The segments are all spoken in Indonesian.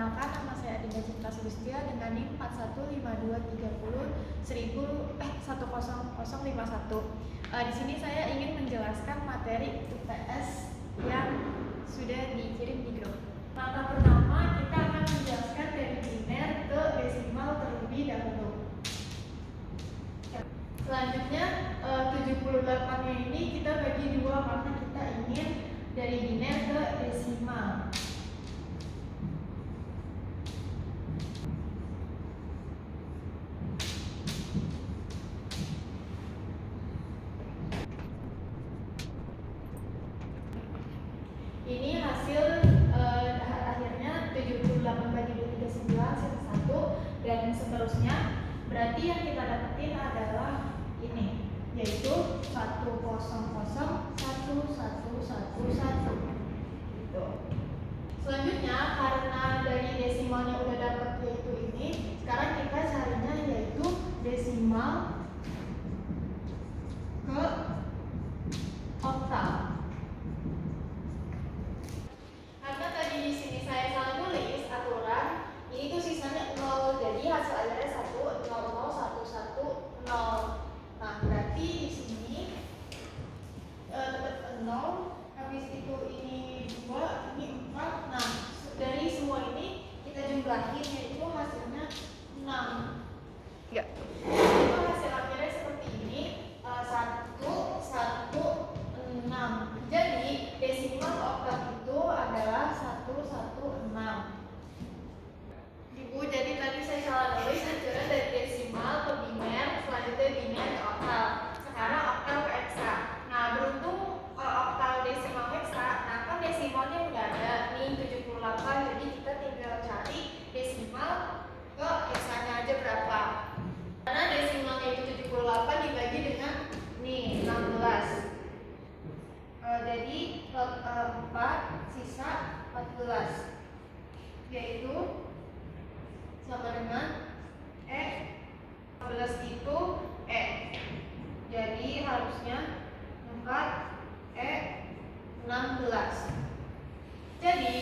Perkenalkan, nama saya Adinda Citra Sulistia dengan NIM 415230 1051. Di sini saya ingin menjelaskan materi UTS yang sudah dikirim di grup. Maka pertama kita akan menjelaskan dari biner ke desimal terlebih dahulu. Selanjutnya 78-nya ini kita bagi dua karena kita ingin dari biner ke desimal. Ini hasil akhirnya 78 bagi 39 sisa 1 dan seterusnya. Berarti yang kita dapetin adalah ini, yaitu 1001111. Gitu. Selanjutnya karena dari desimalnya udah dapet yaitu ini, sekarang kita carinya yaitu desimal ke oktal. Karena tadi di sini saya salah nulis aturan, ini tuh sisanya 0, jadi hasil akhirnya 1, 0, 0, 1, 1, 0. Nah, berarti di sini dapat 0, habis itu ini 2, ini 4. Nah, dari semua ini kita jumlahin yaitu hasilnya 6. Ya. Itu hasil akhirnya seperti ini, 1, 1, 6. Jadi desimal oktal itu adalah 116. Ibu, jadi tadi saya salah nulis ajaran dari desimal ke biner, selanjutnya biner ke oktal. Sekarang oktal ke heksa. Nah, beruntung oktal desimal heksa, nah kan desimalnya udah ada nih 78, jadi kita tinggal cari desimal ke heksanya aja berapa. Karena desimalnya itu 78 dibagi dengan nih 16. Jadi 4 sisa 14, yaitu sama dengan 14 itu jadi harusnya 4 16. Jadi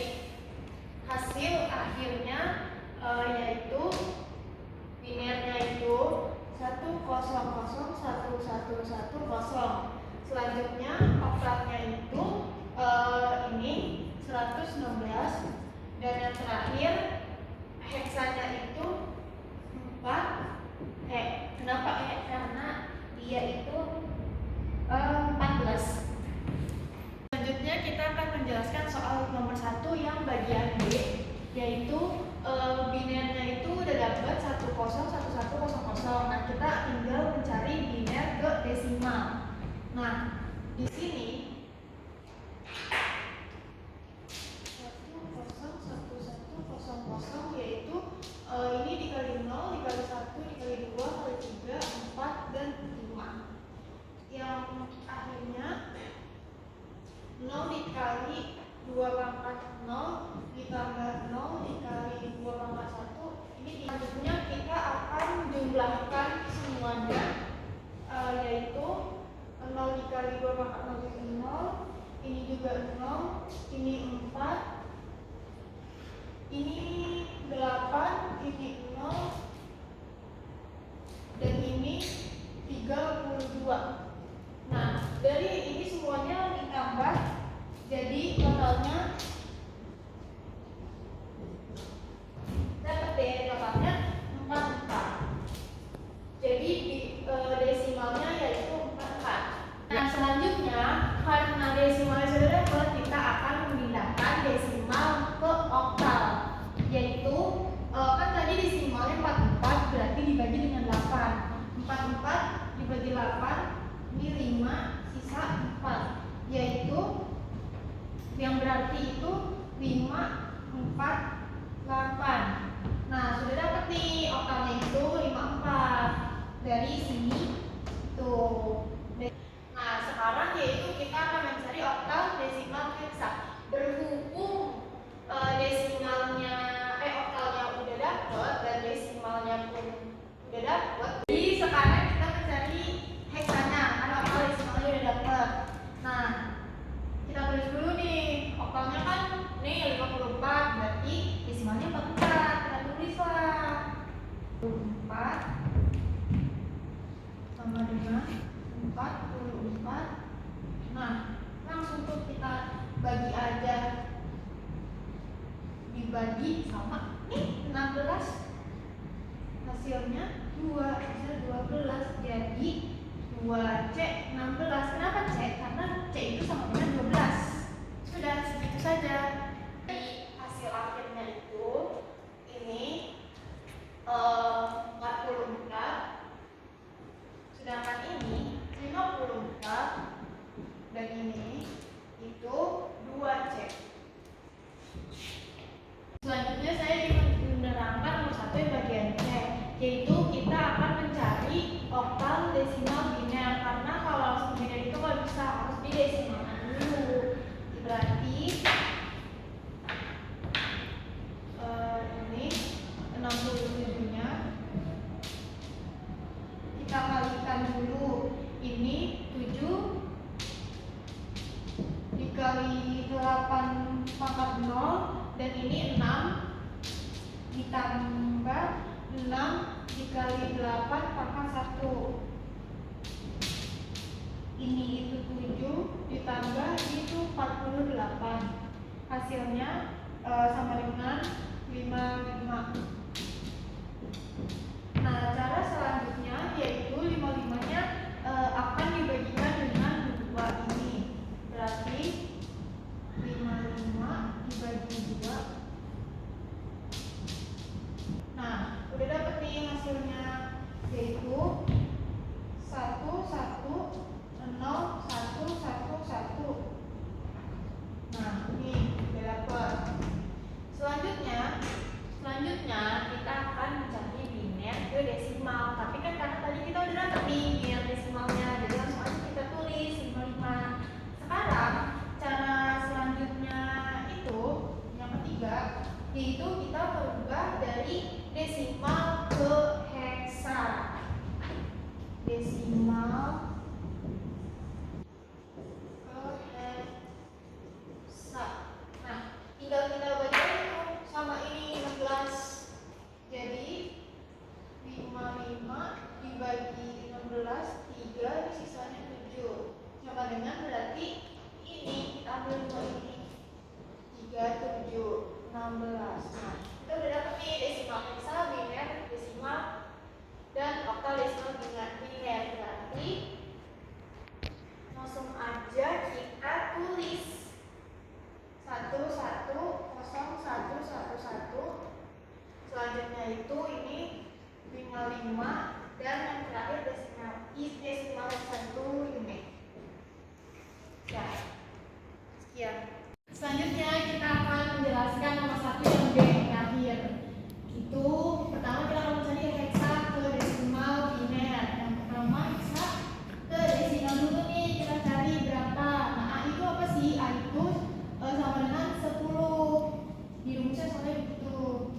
hasil akhirnya yaitu binernya itu 1001110. Selanjutnya oktalnya itu ini 116 dan yang terakhir heksanya itu 4 Kenapa karena dia itu 14. Selanjutnya kita akan menjelaskan soal nomor 1 yang bagian B, yaitu binernya itu udah dapat 101110. Nah, kita tinggal mencari biner ke desimal. Nah, di sini 101110 yaitu ini dikali 0, dikali 1, dikali 2, dikali 3, 4, dan 5. Yang akhirnya 0 dikali 2 pangkat 0 ditambah 0 dikali 2 pangkat 1. Ini selanjutnya kita akan jumlahkan semuanya, yaitu 0 dikali 2 pangkat 0 itu 0, ini juga 0, ini 4, ini 8, ini 0, dan ini 32. Nah, dari ini semuanya ditambah, jadi totalnya dapat deh totalnya 44. Jadi desimalnya yaitu 44. Nah, selanjutnya karena desimalnya sudah dapat, kita akan memindahkan desimal ke oktal, yaitu kan tadi desimalnya 44 berarti dibagi dengan 8. 44 dibagi 8 ini 5 sisa 4, yaitu yang berarti itu 5, 4, 8. Nah, sudah dapat nih oktalnya itu 54 dari sini tuh. Nah, sekarang yaitu kita akan mencari oktal desimal heksa. Berhubung desimalnya oktalnya udah dapet dan desimalnya pun udah dapet, jadi sekarang kita mencari heksanya karena oktal desimalnya udah dapet. Nah, kita tulis dulu nih oktalnya kan nih 54, berarti desimalnya 44. dibagi sama nih 16, hasilnya 2, bisa 12. Jadi 2C 16. Kenapa C? Karena C itu sama dengan 12. Sudah, segitu saja. Di hasil akhirnya itu ini 44, sedangkan ini 54, dan ini itu 2C. Selanjutnya saya menerangkan nomor 1 yang bagian C, yaitu kita akan mencari oktal desimal biner, karena kalau langsung biner itu nggak bisa, harus didesimalkan dulu. Berarti ini 67-nya kita kalikan dulu. Ini 7 dikali 8 pangkat 0, dan ini 6 ditambah 6 dikali 8 pangkat 1. Ini itu 7 ditambah itu 48. Hasilnya sama dengan 55. Nah, cara selanjutnya yaitu 55-nya akan dibagikan dengan 2 ini. Berarti 55 dibagi 2. Nah, udah dapet nih hasilnya, yaitu 1 1 0 1 1 1. Nah, ini udah dapet. Selanjutnya kita akan mencari biner ke desimal. Tapi kan karena tadi kita udah dapet nih biner desimalnya, jadi langsung aja kita tulis 55. Sekarang cara selanjutnya itu yang ketiga, yaitu kita merubah dari desimal ke heksa. Desimal ke heksa. Nah, tinggal kita baca itu sama ini 16. Jadi 55 dibagi 16, 3, sisanya 7. Sama dengan berarti ini kita ambil 2 ini. 3, 7, 16. Nah, kita udah dapat nih desimal heksa, biner, desimal, dan oktal desimal biner. Berarti langsung aja kita tulis 1 1 0 1 1 1. Selanjutnya itu ini 55, dan yang terakhir desimal heksa itu ini. Ya, sekian. Selanjutnya kita akan menjelaskan nomor 1 yang B terakhir. Itu pertama kita akan mencari heksa ke desimal biner. Yang pertama heksa ke desimal dulu nih, kita cari berapa. Nah, A itu apa sih? A itu sama dengan 10. Di rumusnya soalnya begitu.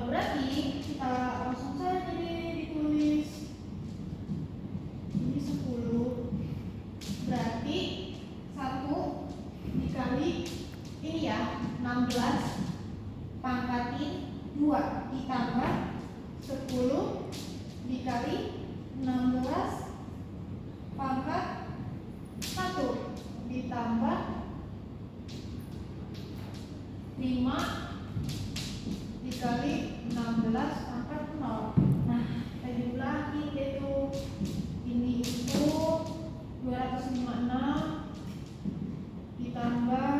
Berarti kita langsung saja ditulis ini 10. Berarti 1 dikali ini ya 16 pangkatin 2 ditambah 10 dikali 16 pangkat 1 ditambah 5 dikali 16 pangkat 0. Nah, kita jumlahin deh tuh. Ini itu 256 ditambah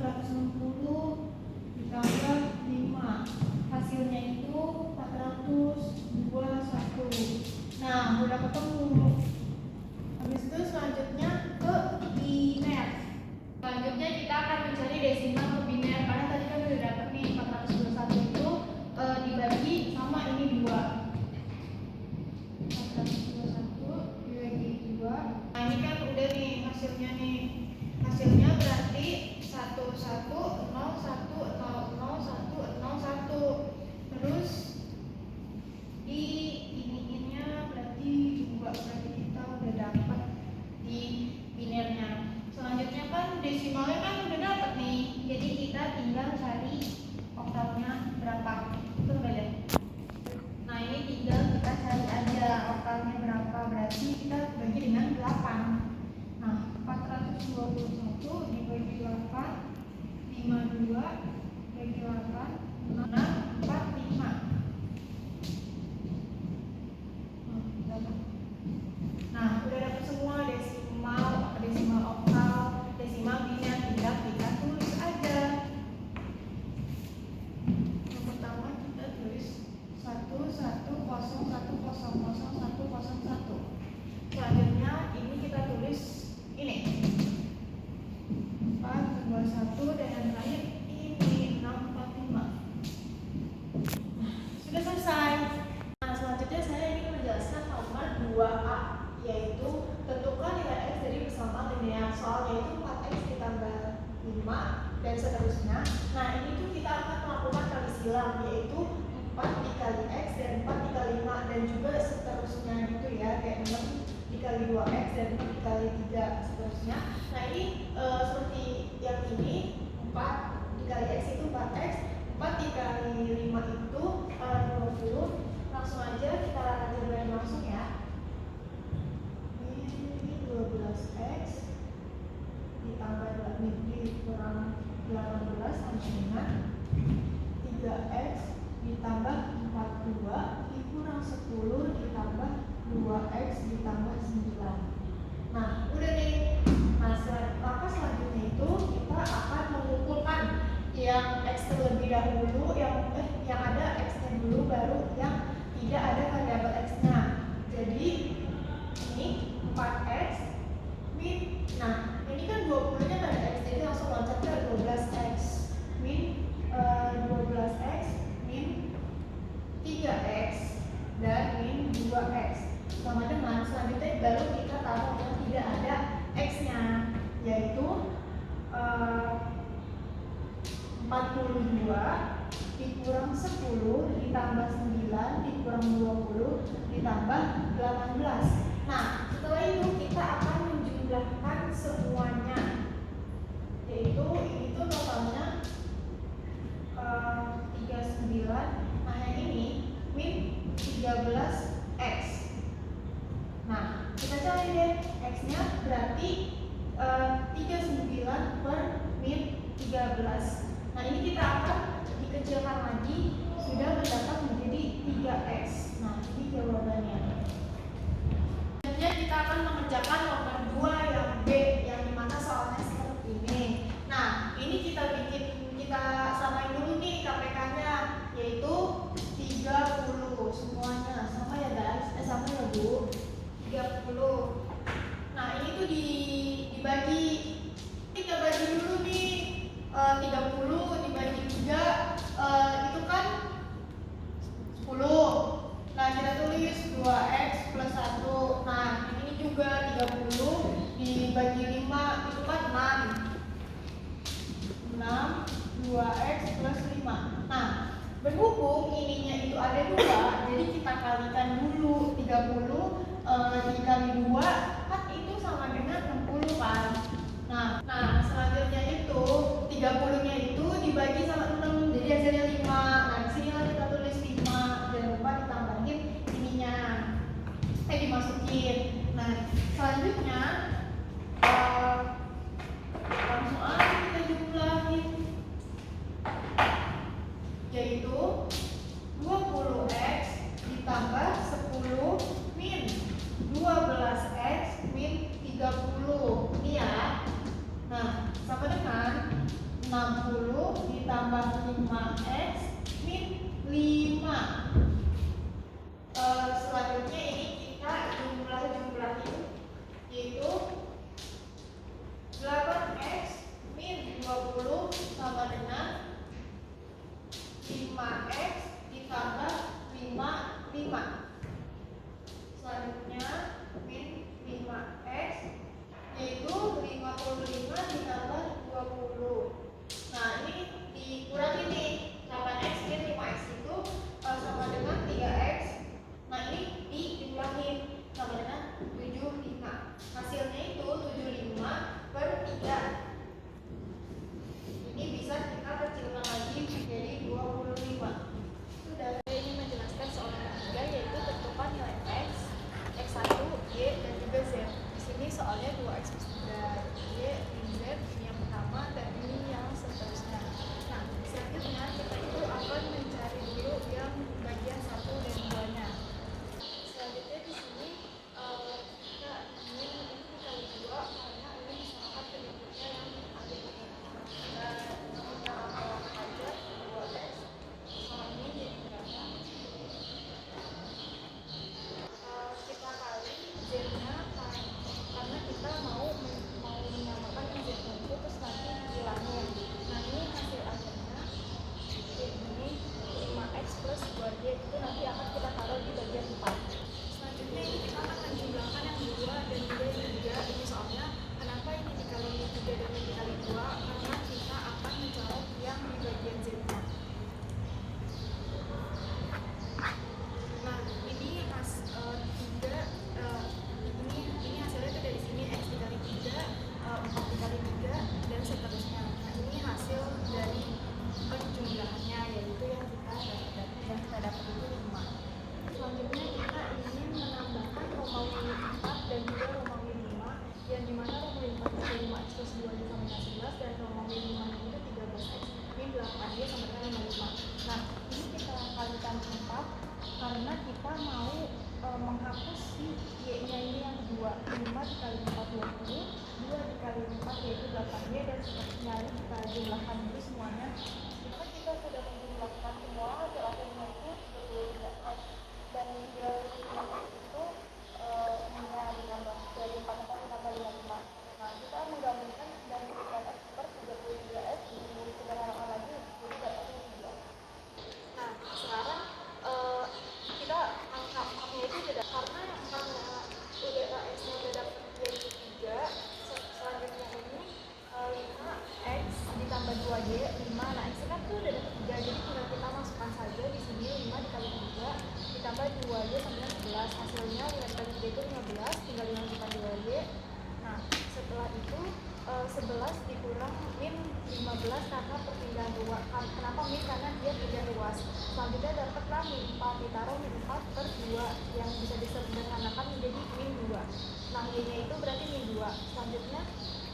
160 ditambah 5. Hasilnya itu 421. Nah, udah ketemu. Habis itu selanjutnya ke biner. Selanjutnya kita akan mencari desimal ke biner, karena tadi kan udah dapet nih 421 itu dibagi sama ini 2. 421 dibagi 2. Nah, ini kan udah nih hasilnya nih. Hasilnya berarti 1 1 0 1 0 0 1 0 1. Terus di ininya berarti 2. Berarti kita udah dapat di binernya. Selanjutnya kan desimalnya kan udah dapat nih. Jadi kita tinggal cari oktalnya berapa. Itu enggak ya? Nah, ini tinggal kita cari aja oktalnya berapa. Berarti kita bagi dengan 8. Nah, 421 dibagi 8, 52 bagi 8, 6, 4, 5. Nah, udah dapat semua desimal oktal, desimal biner, tinggal kita tulis aja. Yang pertama kita tulis 110100101. Selanjutnya ini kita tulis ini 421 dan yang terakhir ini 645. Sudah selesai. Nah, selanjutnya saya ingin menjelaskan nomor 2A, yaitu tentukan nilai X dari bersamaan linear. Soalnya itu 4X ditambah 5 dan seterusnya. Nah, ini tuh kita akan melakukan kali silang, yaitu 4 dikali X dan 4 dikali 5 dan juga seterusnya gitu ya, kayak 6 dikali 2X dan 4 dikali 3 seterusnya. Nah, ini seperti yang ini 4 dikali X itu 4X, 4 dikali 5 itu 20. Langsung aja kita jabarin langsung ya. Ini 12X ditambah 8 dikurang 18 sama dengan 3X ditambah 42 dikurang 10 ditambah 2X ditambah 9. Nah, udah nih. Nah, langkah selanjutnya itu kita akan mengumpulkan yang X terlebih dahulu, yang ada X-nya dulu, baru yang tidak ada variabel X-nya. Jadi ini 4X min, nah ini kan 20-nya nggak ada X, jadi langsung loncat ke 12X min 12X min 3X dan min 2X sama dengan selanjutnya baru kita taruh yang tidak ada X-nya, yaitu 42 dikurang 10 ditambah 9 dikurang 20 ditambah 18. Nah, setelah itu kita akan menjumlahkan semuanya, yaitu ini tuh totalnya 39. Nah, yang ini min 13X. Nah, kita cari deh X-nya, berarti 39 per min 13. Nah, ini kita akan dikecilkan lagi, sudah mendapat menjadi 3X. Nah, ini jawabannya. Selanjutnya kita akan mengerjakan nomor 2 yang B, yang dimana soalnya seperti ini. Nah, ini kita samain dulu nih KPK-nya, yaitu 30 semuanya. Sama ya guys, sama ya Bu, 30. Nah, ini tuh dibagi. Kita bagi dulu nih, 30 dibagi 3 itu kan 10. Nah, kita tulis 2X plus 1. Nah, ini juga 30 dibagi 5 itu kan 6. 2X plus 5. Nah, berhubung ininya itu ada 2, jadi kita kalikan dulu. 30 dikali 2 kan itu sama dengan 60 kan. Nah, selanjutnya itu 30-nya itu dibagi sama 6, jadi hasilnya 5. Nah, disinilah kita tulis 5. Jangan lupa ditambahin ininya, dimasukin. Nah, selanjutnya langsung aja kita jumlahin, yaitu 20X ditambah 10 min 12X min 30. Ini ya. Nah, sama dengan 60 ditambah 5X min 5. Selanjutnya ini kita jumlahin, yaitu 8X min 20 sama dengan 5X ditambah 5. Selanjutnya min 5X, yaitu 55 ditambah 20. Nah, ini dikurangi nih, 8X min 5X itu sama dengan 3X. Nah, ini dijumlahin sama dengan 75. Hasilnya itu 75 per 3. Ini bisa kita kecilkan lagi menjadi 25. 5 dikali 4 20, 2 dikali 4 yaitu 8Y, dan seterusnya. Ini kita jumlahkan dulu semuanya. Jika kita sudah menjumlahkan semua, hasil akhirnya itu 33X, dan nilai itu minyak ditambah dari 4 ditambah 55. Nah, kita menggabungkan dan menjadikan X per 33X, disederhanakan lagi jadi dapatnya 3. Nah, sekarang kita angka-angkanya itu udah, karena udah X-nya udah dapat jadi 3. Selanjutnya ini 5X ditambah 2Y 5. Nah, X kan tuh udah dapat 3, jadi tinggal kita masukkan saja di sini 5 dikali 3 ditambah 2Y sama dengan 11. Hasilnya 5 dikali 3 itu 15, tinggal dimasukkan 2Y. Nah, setelah itu 11 dikurang min 15 karena perpindahan ruas. Kenapa min? Karena dia pindah ruas. Selanjutnya dapatlah min 4, ditaruh min 4 per 2 yang bisa disederhanakan menjadi min 2. Nah, y-nya itu berarti min 2. Selanjutnya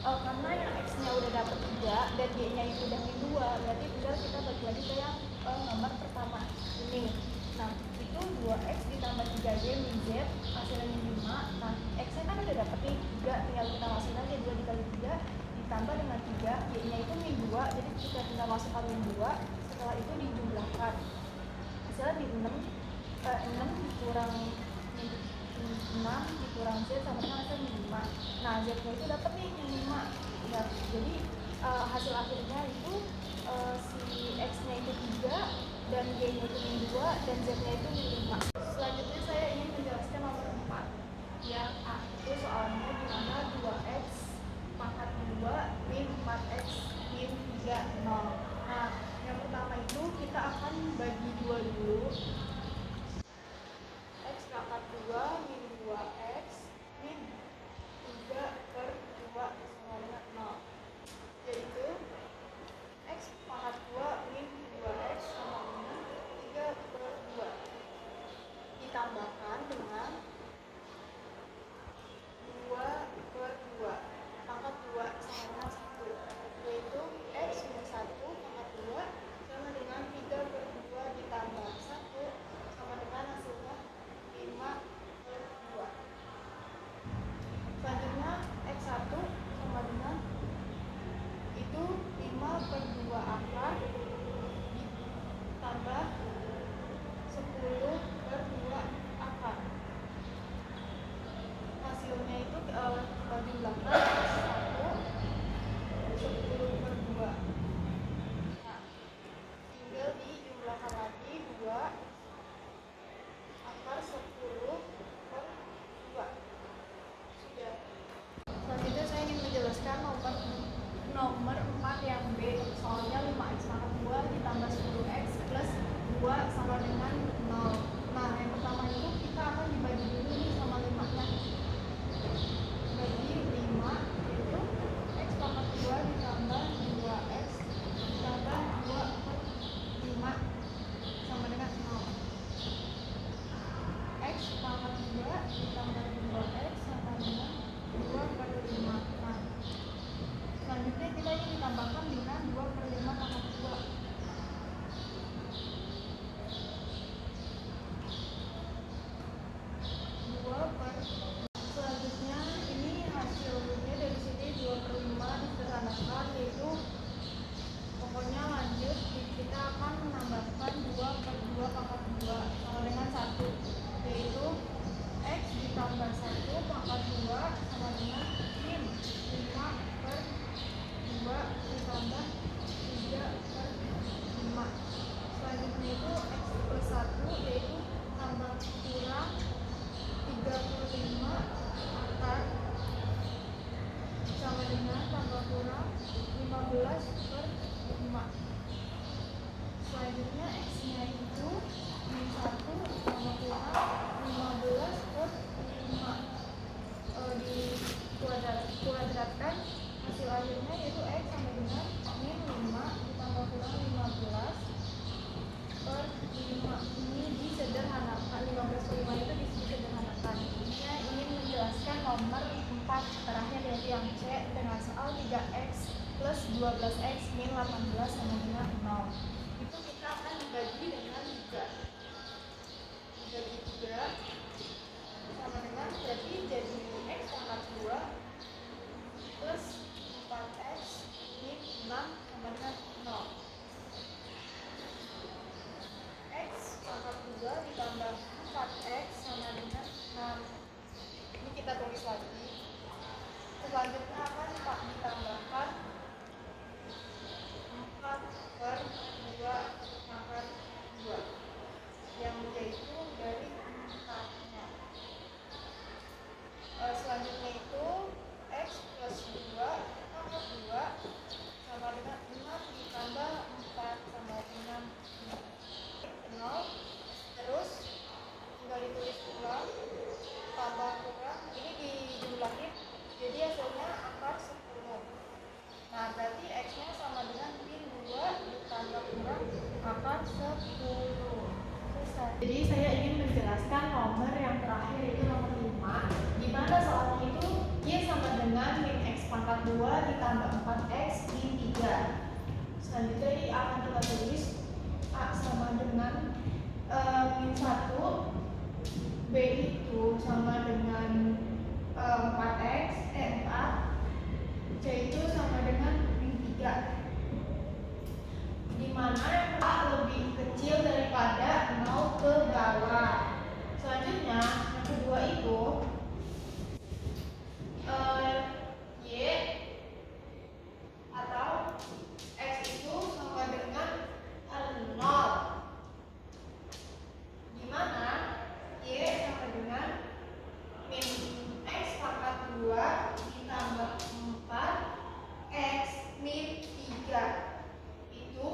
karena yang x-nya udah dapat 3 dan y-nya itu udah min 2, berarti tinggal kita balik lagi ke yang nomor pertama ini. Nah, itu 2x ditambah 3y min z, hasilnya min 5. Nah, x-nya kan udah dapet nih 3, tinggal kita masukin aja 2 dikali 3 ditambah dengan 3, y-nya itu min 2, jadi kita tinggal masukkan min 2. Setelah itu dijumlahkan, hasilnya min 6 dikurang min 6 dikurang z sama dengan hasil min 5. Nah, z-nya itu dapet nih min 5. Nah, jadi hasil akhirnya itu si x-nya itu 3 dan y-nya itu min 2 dan z-nya itu min 5. Selanjutnya saya ingin menjelaskan nomor 4 yang A, itu soalnya dimana 2x pangkat 2 min 4x min 3 0. Nah, yang pertama itu kita akan bagi 2 dulu. X pangkat 2 min 2x min 3 per 2 sama dengan 0, yaitu x pangkat 2 min 2x sama dengan 3 per 2 ditambahkan dengan 2 per 2 pangkat 2 sama dengan 1, yaitu x min 1 pangkat 2 sama dengan 3 per 2 ditambah 1 sama dengan hasilnya 5 per 2. Selanjutnya x1 sama dengan itu 5 per 2 akar ditambah 10 per 2 akar. Hasilnya itu kita jumlahkan 10 per 2. Nah, tinggal dijumlahkan lagi 2 akar 10 per 2. Sudah. Selanjutnya saya ingin menjelaskan nomor 4 yang B, soalnya 5x pangkat 2 ditambah 10x plus 2 sama dengan 0. Nah, yang pertama itu kita akan dibagi dulu nih sama 5-nya. Bagi 5 itu x pangkat 2 ditambah 2x ditambah 2 per 5 sama dengan 0. X pangkat 2 ditambah 2x sama dengan 2 per 5. Nah, selanjutnya kita ingin ditambahkan dengan 2 per 5 pangkat 2. Selanjutnya ini hasilnya dari sini 2 per 5 disederhanakan, yaitu pokoknya lanjut kita akan menambahkan 2 per 2 pangkat 2 sama dengan 1, yaitu x ditambah 1 pangkat 2 sama dengan min 5 per 2 ditambah 3 per 5. Selanjutnya itu x plus 1, yaitu tambah kurang 35 akar sama dengan tambah kurang 15 per 5. Selanjutnya x-nya itu min 1 tambah kurang 15 per 5 dikuadratkan, hasil akhirnya yaitu x sama dengan min 5 ditambah kurang 15 per 5. Ini disederhanakan, 15 per 5 itu disederhanakan. Saya ingin menjelaskan nomor 4 terakhir, yaitu yang C, dengan soal 3x plus 12x min 18 sama dengan 0. Itu kita akan dibagi dengan 3. Dibagi 3 sama dengan berarti jadi X pangkat 2 plus 4X min 6 sama dengan 0. X pangkat 2 ditambah 4X sama dengan 6. Ini kita tulis lagi. Selanjutnya akan ditambahkan 4 per 2 pangkat 2 yang yaitu dari 4-nya. Selanjutnya itu X plus 2 pangkat 2 sama dengan 6 ditambah 4 sama dengan 0. Terus tinggal ditulis ulang, tambah kurang, ini dijumlahin jadi hasilnya akar 10. Nah berarti X nya sama dengan min 2 ditambah kurang akar 10. Selesai. Jadi saya ingin menjelaskan nomor yang terakhir itu nomor 5, di mana soalnya itu Y sama dengan min X pangkat 2 ditambah 4X min 3. Selanjutnya ini akan kita tulis A sama dengan min 1, B itu sama dengan 4, C itu sama dengan min 3, di mana A lebih kecil daripada 0 ke bawah. Selanjutnya yang kedua itu Y atau X itu sama dengan 0, di mana Y sama dengan min X pangkat 2 ditambah 4 X min 3 itu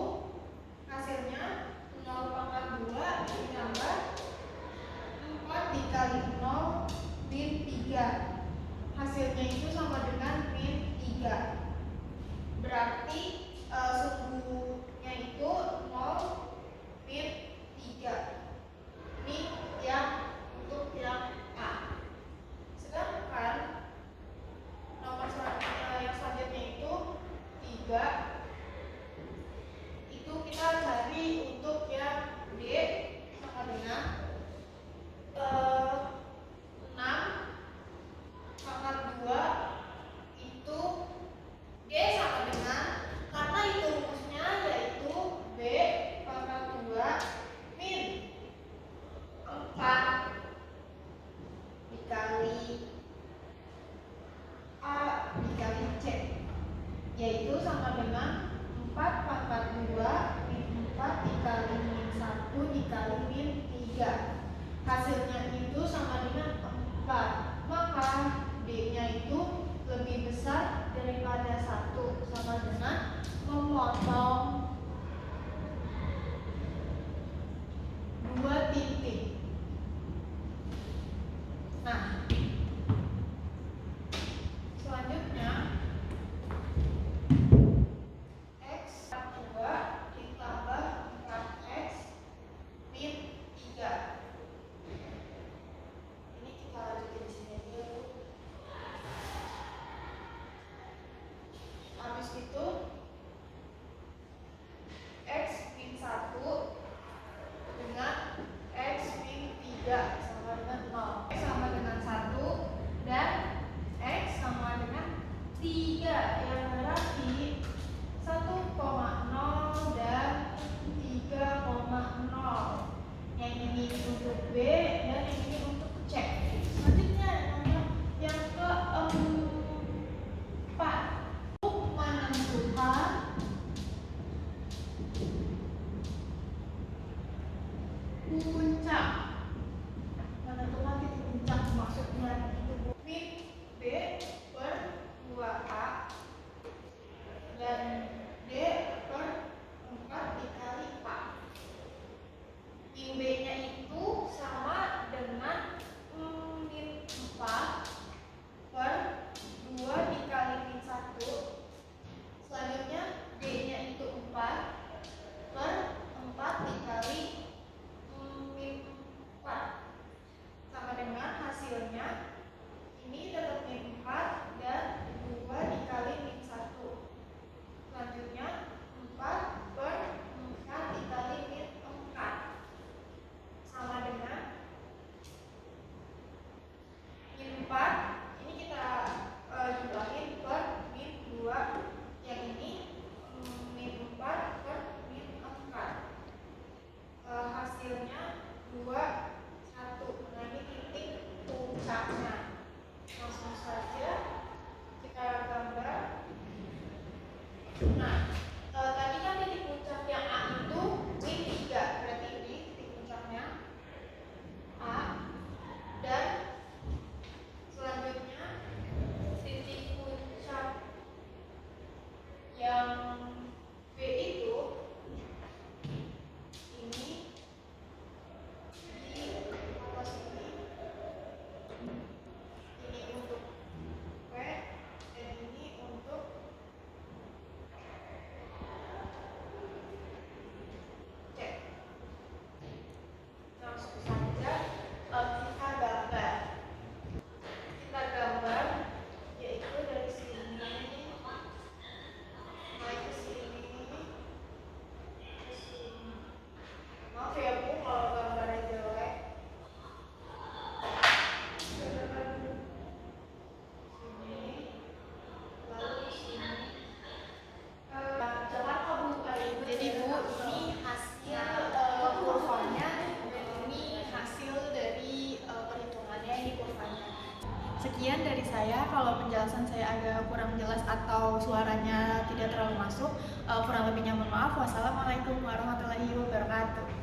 Sekian dari saya. Kalau penjelasan saya agak kurang jelas atau suaranya tidak terlalu masuk, kurang lebihnya mohon maaf. Wassalamualaikum warahmatullahi wabarakatuh.